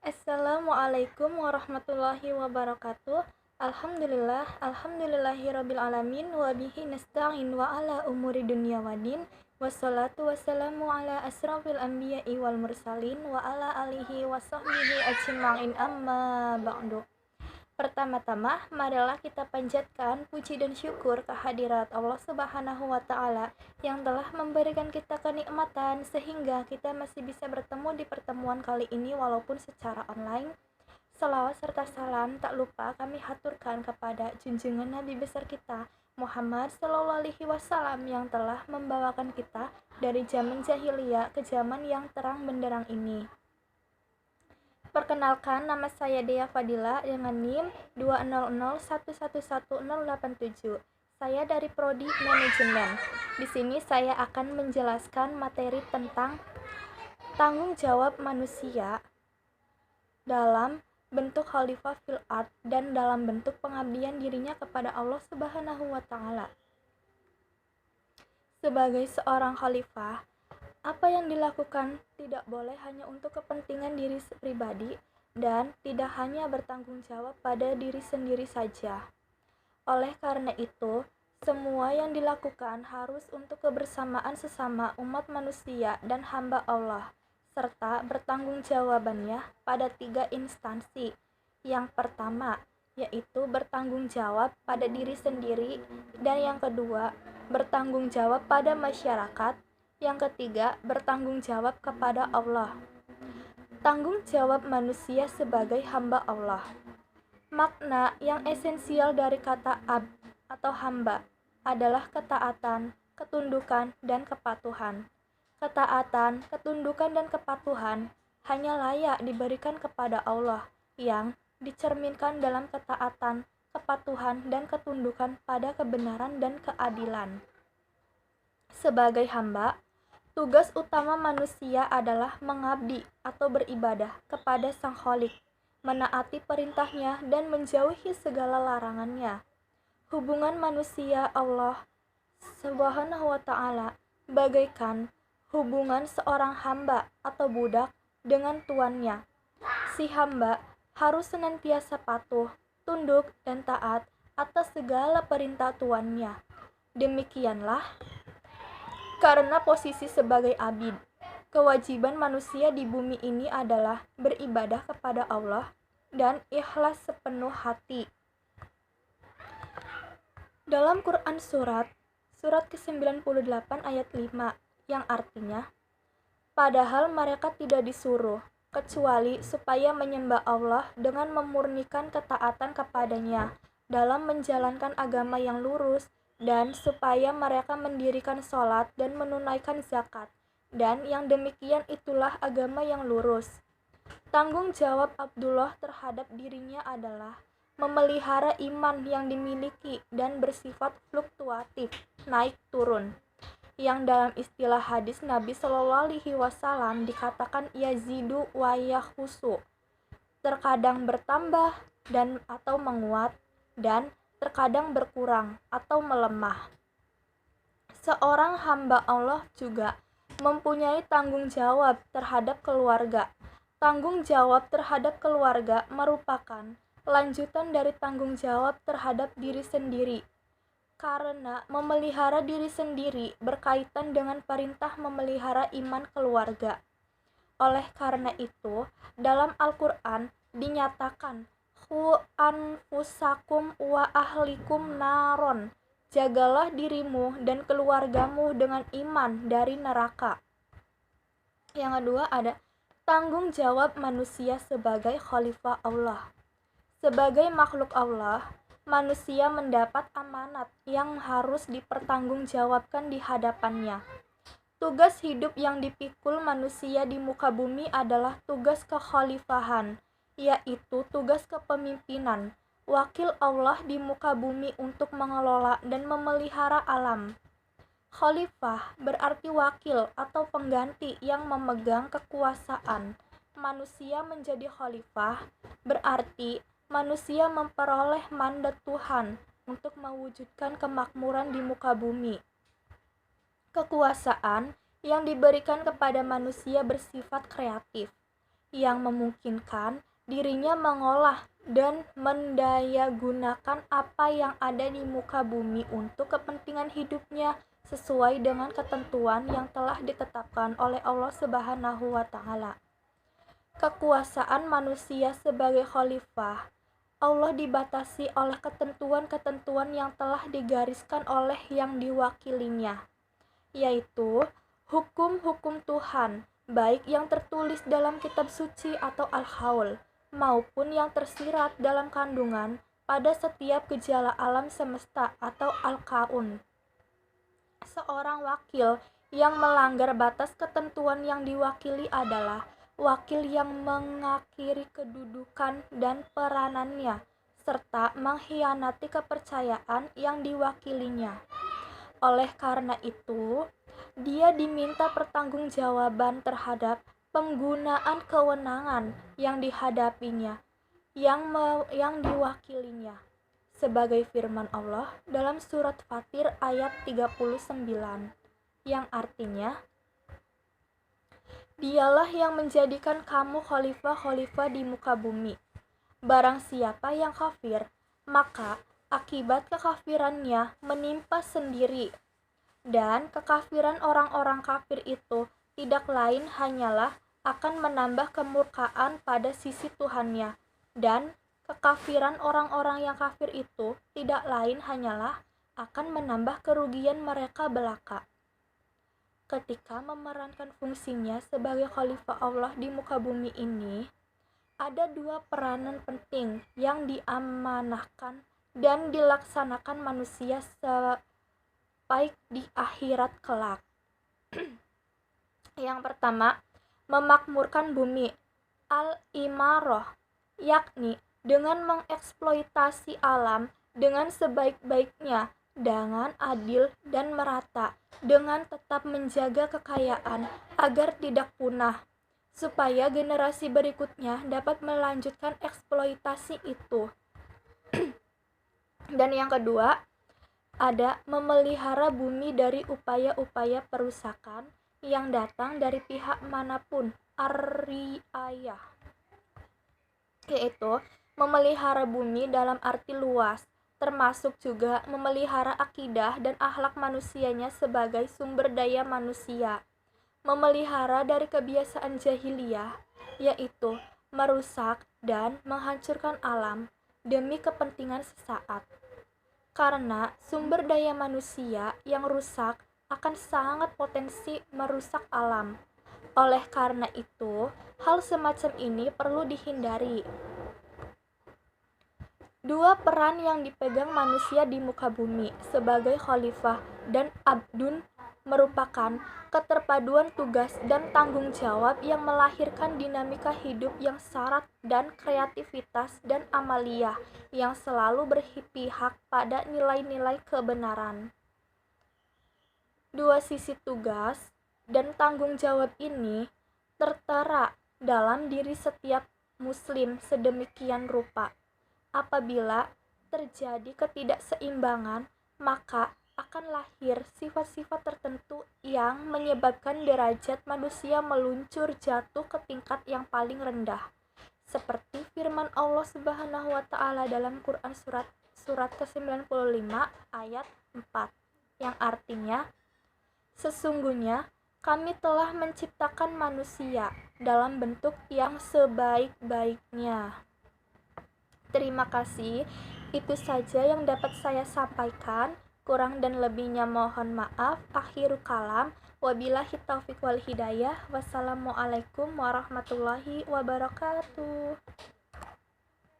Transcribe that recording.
Assalamualaikum warahmatullahi wabarakatuh. Alhamdulillahirabbil alamin wa bihi nasta'in wa ala umuri dunya waddin. Wassalatu wassalamu ala asrafil anbiya'i wal mursalin wa ala alihi wa sahbihi ajma'in amma ba'du. Pertama-tama, marilah kita panjatkan puji dan syukur kehadirat Allah Subhanahu wa Ta'ala yang telah memberikan kita kenikmatan sehingga kita masih bisa bertemu di pertemuan kali ini walaupun secara online. Salawat serta salam tak lupa kami haturkan kepada junjungan Nabi besar kita Muhammad Sallallahu Alaihi Wasallam yang telah membawakan kita dari zaman jahiliyah ke zaman yang terang benderang ini. Perkenalkan, nama saya Dea Fadila dengan NIM 200111087. Saya dari Prodi Manajemen. Di sini saya akan menjelaskan materi tentang tanggung jawab manusia dalam bentuk khalifah fil ard dan dalam bentuk pengabdian dirinya kepada Allah Subhanahu wa Ta'ala. Sebagai seorang khalifah, apa yang dilakukan tidak boleh hanya untuk kepentingan diri pribadi dan tidak hanya bertanggung jawab pada diri sendiri saja. Oleh karena itu, semua yang dilakukan harus untuk kebersamaan sesama umat manusia dan hamba Allah, serta bertanggung jawabannya pada 3 instansi. Yang pertama, yaitu bertanggung jawab pada diri sendiri, dan yang kedua, bertanggung jawab pada masyarakat. Yang ketiga, bertanggung jawab kepada Allah. Tanggung jawab manusia sebagai hamba Allah. Makna yang esensial dari kata abd atau hamba adalah ketaatan, ketundukan, dan kepatuhan. Ketaatan, ketundukan, dan kepatuhan hanya layak diberikan kepada Allah yang dicerminkan dalam ketaatan, kepatuhan, dan ketundukan pada kebenaran dan keadilan. Sebagai hamba, tugas utama manusia adalah mengabdi atau beribadah kepada Sang Khalik, menaati perintahnya dan menjauhi segala larangannya. Hubungan manusia Allah Subhanahu wa Ta'ala bagaikan hubungan seorang hamba atau budak dengan tuannya. Si hamba harus senantiasa patuh, tunduk, dan taat atas segala perintah tuannya. Demikianlah karena posisi sebagai abid, kewajiban manusia di bumi ini adalah beribadah kepada Allah dan ikhlas sepenuh hati. Dalam Quran surat ke-98 ayat 5 yang artinya, padahal mereka tidak disuruh kecuali supaya menyembah Allah dengan memurnikan ketaatan kepadanya dalam menjalankan agama yang lurus, dan supaya mereka mendirikan sholat dan menunaikan zakat, dan yang demikian itulah agama yang lurus. Tanggung jawab Abdullah terhadap dirinya adalah memelihara iman yang dimiliki dan bersifat fluktuatif, naik turun, yang dalam istilah hadis Nabi Shallallahu Alaihi Wasallam dikatakan yazidu wa yahusu, terkadang bertambah dan atau menguat, dan terkadang berkurang atau melemah. Seorang hamba Allah juga mempunyai tanggung jawab terhadap keluarga. Tanggung jawab terhadap keluarga merupakan lanjutan dari tanggung jawab terhadap diri sendiri, karena memelihara diri sendiri berkaitan dengan perintah memelihara iman keluarga. Oleh karena itu, dalam Al-Quran dinyatakan, Qu anfusakum wa ahlikum naron, jagalah dirimu dan keluargamu dengan iman dari neraka. Yang kedua ada tanggung jawab manusia sebagai khalifah Allah. Sebagai makhluk Allah, manusia mendapat amanat yang harus dipertanggungjawabkan di hadapannya. Tugas hidup yang dipikul manusia di muka bumi adalah tugas kekhalifahan, yaitu tugas kepemimpinan, wakil Allah di muka bumi untuk mengelola dan memelihara alam. Khalifah berarti wakil atau pengganti yang memegang kekuasaan. Manusia menjadi khalifah berarti manusia memperoleh mandat Tuhan untuk mewujudkan kemakmuran di muka bumi. Kekuasaan yang diberikan kepada manusia bersifat kreatif, yang memungkinkan dirinya mengolah dan mendayagunakan apa yang ada di muka bumi untuk kepentingan hidupnya sesuai dengan ketentuan yang telah ditetapkan oleh Allah Subhanahu wa Ta'ala. Kekuasaan manusia sebagai khalifah Allah dibatasi oleh ketentuan-ketentuan yang telah digariskan oleh yang diwakilinya, yaitu hukum-hukum Tuhan, baik yang tertulis dalam kitab suci atau al-haul, maupun yang tersirat dalam kandungan pada setiap gejala alam semesta atau al-kaun. Seorang wakil yang melanggar batas ketentuan yang diwakili adalah wakil yang mengakhiri kedudukan dan peranannya, serta mengkhianati kepercayaan yang diwakilinya. Oleh karena itu, dia diminta pertanggungjawaban terhadap penggunaan kewenangan yang dihadapinya, yang diwakilinya. Sebagai firman Allah dalam surat Fatir ayat 39, yang artinya, Dialah yang menjadikan kamu khalifah-khalifah di muka bumi. Barang siapa yang kafir, maka akibat kekafirannya menimpa sendiri. Dan kekafiran orang-orang kafir itu tidak lain hanyalah akan menambah kemurkaan pada sisi Tuhannya. Dan kekafiran orang-orang yang kafir itu tidak lain hanyalah akan menambah kerugian mereka belaka. Ketika memerankan fungsinya sebagai khalifah Allah di muka bumi ini, ada dua peranan penting yang diamanahkan dan dilaksanakan manusia baik di akhirat kelak. Yang pertama, memakmurkan bumi, al-imarah, yakni dengan mengeksploitasi alam dengan sebaik-baiknya, dengan adil dan merata, dengan tetap menjaga kekayaan agar tidak punah, supaya generasi berikutnya dapat melanjutkan eksploitasi itu. Dan yang kedua, ada memelihara bumi dari upaya-upaya perusakan yang datang dari pihak manapun, ar-riayah, yaitu memelihara bumi dalam arti luas, termasuk juga memelihara akidah dan akhlak manusianya sebagai sumber daya manusia, memelihara dari kebiasaan jahiliyah, yaitu merusak dan menghancurkan alam demi kepentingan sesaat. Karena sumber daya manusia yang rusak akan sangat potensi merusak alam. Oleh karena itu, hal semacam ini perlu dihindari. Dua peran yang dipegang manusia di muka bumi sebagai khalifah dan abdun merupakan keterpaduan tugas dan tanggung jawab yang melahirkan dinamika hidup yang syarat dan kreativitas dan amaliyah yang selalu berpihak pada nilai-nilai kebenaran. Dua sisi tugas dan tanggung jawab ini tertera dalam diri setiap muslim sedemikian rupa. Apabila terjadi ketidakseimbangan, maka akan lahir sifat-sifat tertentu yang menyebabkan derajat manusia meluncur jatuh ke tingkat yang paling rendah. Seperti firman Allah Subhanahu wa Ta'ala dalam Quran surat ke-95 ayat 4, yang artinya, sesungguhnya kami telah menciptakan manusia dalam bentuk yang sebaik-baiknya. Terima kasih, itu saja yang dapat saya sampaikan. Kurang dan lebihnya mohon maaf. Akhirul kalam, wabillahi taufiq wal hidayah. Wassalamualaikum warahmatullahi wabarakatuh.